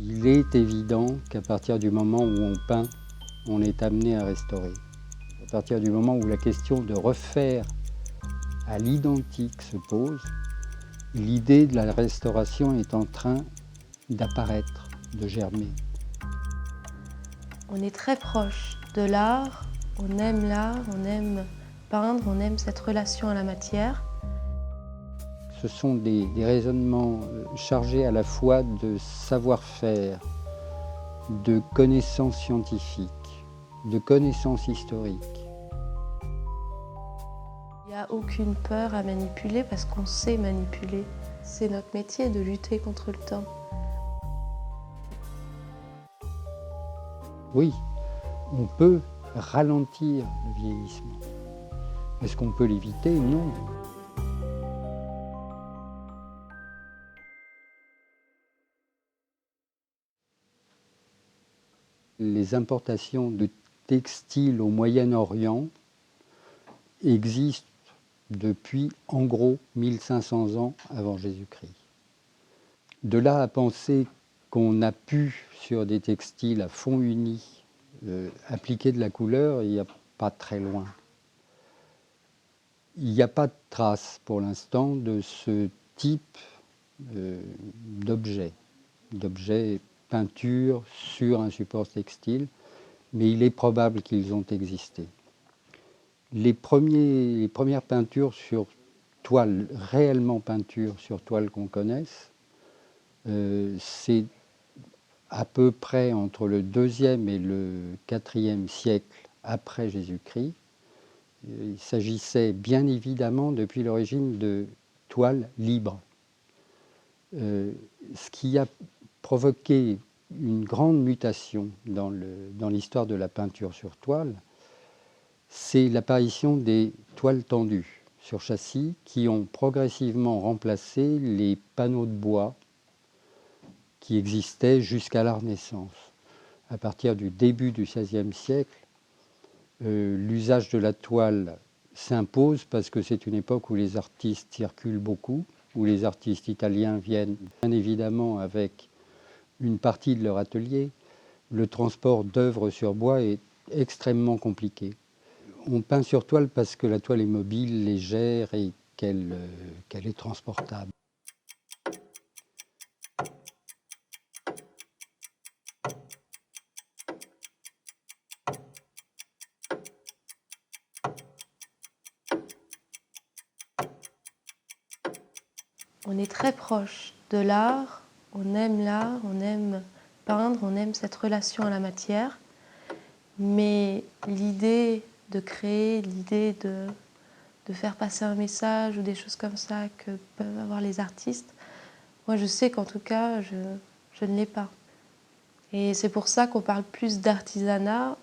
Il est évident qu'à partir du moment où on peint, on est amené à restaurer. À partir du moment où la question de refaire à l'identique se pose, l'idée de la restauration est en train d'apparaître, de germer. On est très proche de l'art, on aime peindre, on aime cette relation à la matière. Ce sont des raisonnements chargés à la fois de savoir-faire, de connaissances scientifiques, de connaissances historiques. Il n'y a aucune peur à manipuler parce qu'on sait manipuler. C'est notre métier de lutter contre le temps. Oui, on peut ralentir le vieillissement. Est-ce qu'on peut l'éviter? Non. Les importations de textiles au Moyen-Orient existent depuis en gros 1500 ans avant Jésus-Christ. De là à penser qu'on a pu, sur des textiles à fond uni, appliquer de la couleur, il n'y a pas très loin. Il n'y a pas de trace pour l'instant de ce type d'objet peinture sur un support textile, mais il est probable qu'ils ont existé. Les premières peintures sur toile, réellement peintures sur toile qu'on connaisse, c'est à peu près entre le 2e et le 4e siècle après Jésus-Christ. Il s'agissait bien évidemment depuis l'origine de toiles libres. Ce qui a provoqué une grande mutation dans l'histoire de la peinture sur toile, c'est l'apparition des toiles tendues sur châssis qui ont progressivement remplacé les panneaux de bois qui existaient jusqu'à la Renaissance. À partir du début du XVIe siècle, l'usage de la toile s'impose parce que c'est une époque où les artistes circulent beaucoup, où les artistes italiens viennent bien évidemment avec une partie de leur atelier. Le transport d'œuvres sur bois est extrêmement compliqué. On peint sur toile parce que la toile est mobile, légère et qu'elle est transportable. On est très proche de l'art, on aime peindre, on aime cette relation à la matière. Mais l'idée de créer, l'idée de faire passer un message ou des choses comme ça que peuvent avoir les artistes, moi je sais qu'en tout cas, je ne l'ai pas. Et c'est pour ça qu'on parle plus d'artisanat,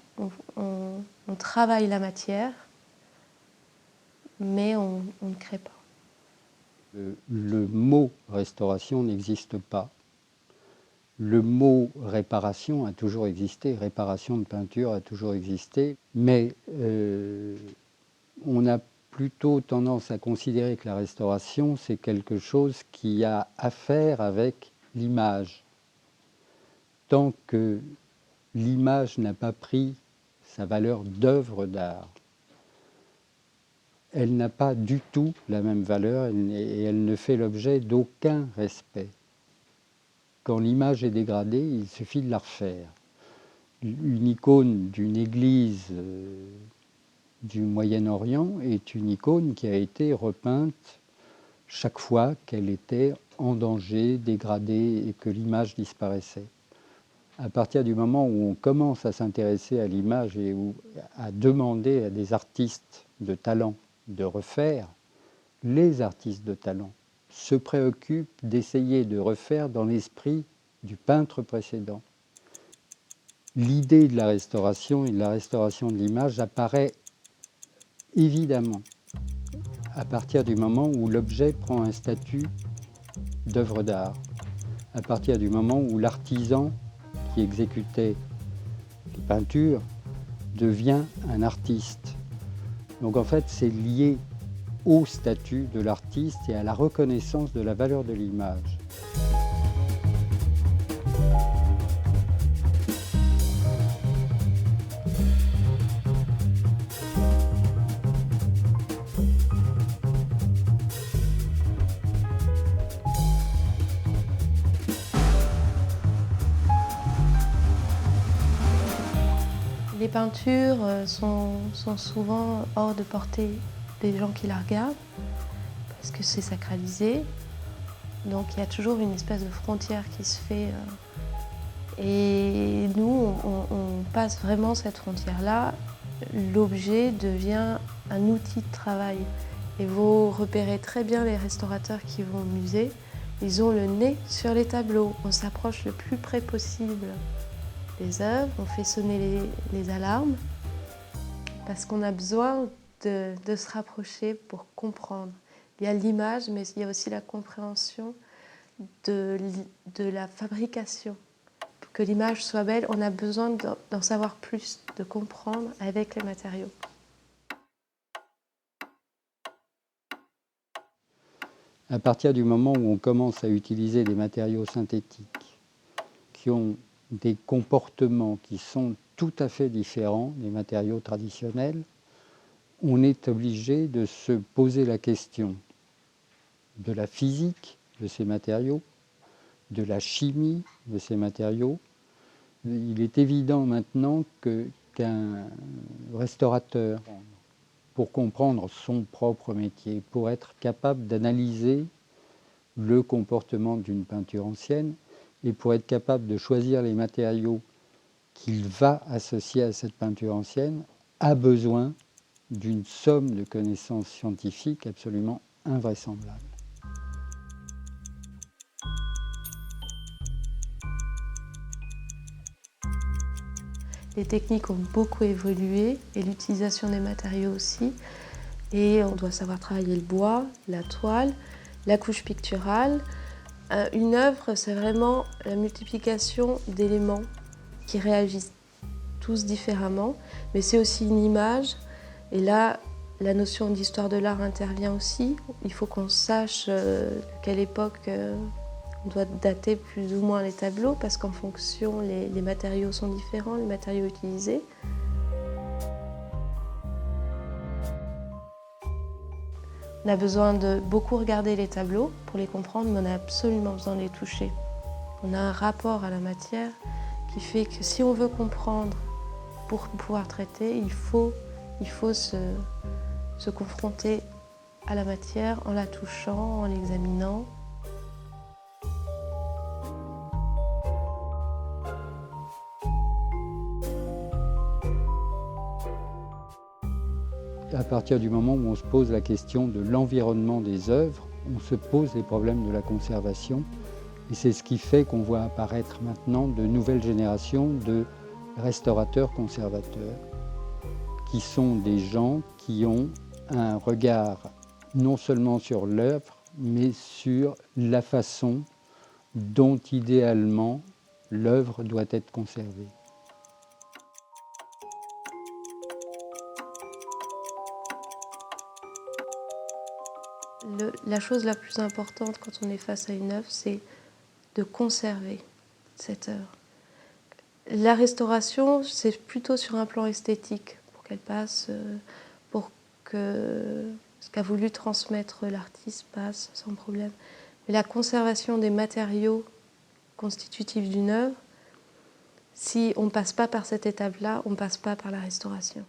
on travaille la matière, mais on ne crée pas. Le mot restauration n'existe pas. Le mot réparation a toujours existé, réparation de peinture a toujours existé, mais on a plutôt tendance à considérer que la restauration, c'est quelque chose qui a affaire avec l'image. Tant que l'image n'a pas pris sa valeur d'œuvre d'art, elle n'a pas du tout la même valeur et elle ne fait l'objet d'aucun respect. Quand l'image est dégradée, il suffit de la refaire. Une icône d'une église du Moyen-Orient est une icône qui a été repeinte chaque fois qu'elle était en danger, dégradée et que l'image disparaissait. À partir du moment où on commence à s'intéresser à l'image et à demander à des artistes de talent de refaire, les artistes de talent se préoccupent d'essayer de refaire dans l'esprit du peintre précédent. L'idée de la restauration et de la restauration de l'image apparaît évidemment à partir du moment où l'objet prend un statut d'œuvre d'art, à partir du moment où l'artisan qui exécutait les peintures devient un artiste. Donc en fait, c'est lié au statut de l'artiste et à la reconnaissance de la valeur de l'image. Les peintures sont souvent hors de portée des gens qui la regardent, parce que c'est sacralisé. Donc il y a toujours une espèce de frontière qui se fait. Et nous, on passe vraiment cette frontière-là. L'objet devient un outil de travail. Et vous repérez très bien les restaurateurs qui vont au musée. Ils ont le nez sur les tableaux. On s'approche le plus près possible des œuvres. On fait sonner les alarmes parce qu'on a besoin de se rapprocher pour comprendre. Il y a l'image, mais il y a aussi la compréhension de la fabrication. Pour que l'image soit belle, on a besoin d'en savoir plus, de comprendre avec les matériaux. À partir du moment où on commence à utiliser des matériaux synthétiques qui ont des comportements qui sont tout à fait différents des matériaux traditionnels, on est obligé de se poser la question de la physique de ces matériaux, de la chimie de ces matériaux. Il est évident maintenant qu'un restaurateur, pour comprendre son propre métier, pour être capable d'analyser le comportement d'une peinture ancienne et pour être capable de choisir les matériaux qu'il va associer à cette peinture ancienne, a besoin d'une somme de connaissances scientifiques absolument invraisemblable. Les techniques ont beaucoup évolué et l'utilisation des matériaux aussi. Et on doit savoir travailler le bois, la toile, la couche picturale. Une œuvre, c'est vraiment la multiplication d'éléments qui réagissent tous différemment, mais c'est aussi une image. Et là, la notion d'histoire de l'art intervient aussi. Il faut qu'on sache de quelle époque on doit dater plus ou moins les tableaux, parce qu'en fonction, les matériaux sont différents, les matériaux utilisés. On a besoin de beaucoup regarder les tableaux pour les comprendre, mais on a absolument besoin de les toucher. On a un rapport à la matière qui fait que si on veut comprendre pour pouvoir traiter, il faut se confronter à la matière en la touchant, en l'examinant. À partir du moment où on se pose la question de l'environnement des œuvres, on se pose les problèmes de la conservation. Et c'est ce qui fait qu'on voit apparaître maintenant de nouvelles générations de restaurateurs conservateurs, qui sont des gens qui ont un regard non seulement sur l'œuvre, mais sur la façon dont idéalement l'œuvre doit être conservée. La chose la plus importante quand on est face à une œuvre, c'est de conserver cette œuvre. La restauration, c'est plutôt sur un plan esthétique, pour qu'elle passe, pour que ce qu'a voulu transmettre l'artiste passe sans problème. Mais la conservation des matériaux constitutifs d'une œuvre, si on ne passe pas par cette étape-là, on ne passe pas par la restauration.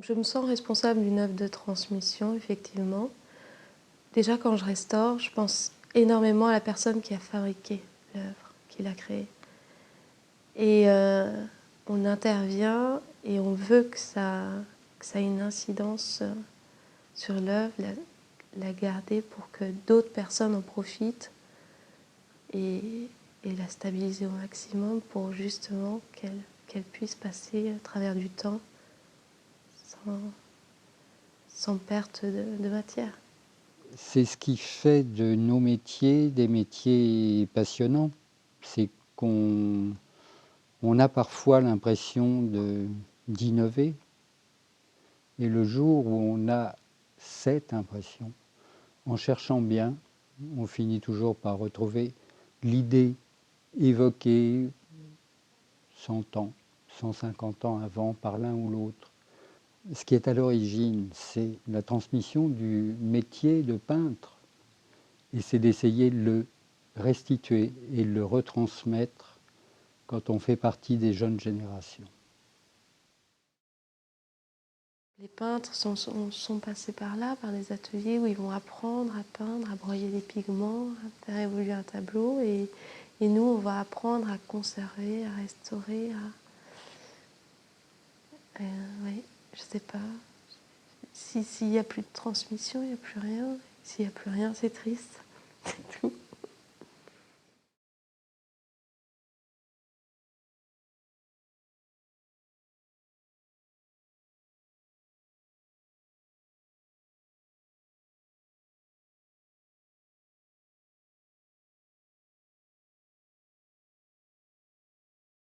Je me sens responsable d'une œuvre de transmission, effectivement. Déjà, quand je restaure, je pense énormément à la personne qui a fabriqué l'œuvre, qui l'a créée. Et on intervient et on veut que ça ait une incidence sur l'œuvre, la garder pour que d'autres personnes en profitent et la stabiliser au maximum pour justement qu'elle puisse passer à travers du temps sans perte de matière. C'est ce qui fait de nos métiers des métiers passionnants. C'est qu'on a parfois l'impression d'innover. Et le jour où on a cette impression, en cherchant bien, on finit toujours par retrouver l'idée évoquée 100 ans, 150 ans avant par l'un ou l'autre. Ce qui est à l'origine, c'est la transmission du métier de peintre. Et c'est d'essayer de le restituer et de le retransmettre quand on fait partie des jeunes générations. Les peintres sont passés par là, par des ateliers où ils vont apprendre à peindre, à broyer des pigments, à faire évoluer un tableau. Et nous, on va apprendre à conserver, à restaurer, oui, je sais pas. S'il n'y a plus de transmission, il n'y a plus rien. S'il n'y a plus rien, c'est triste. C'est tout.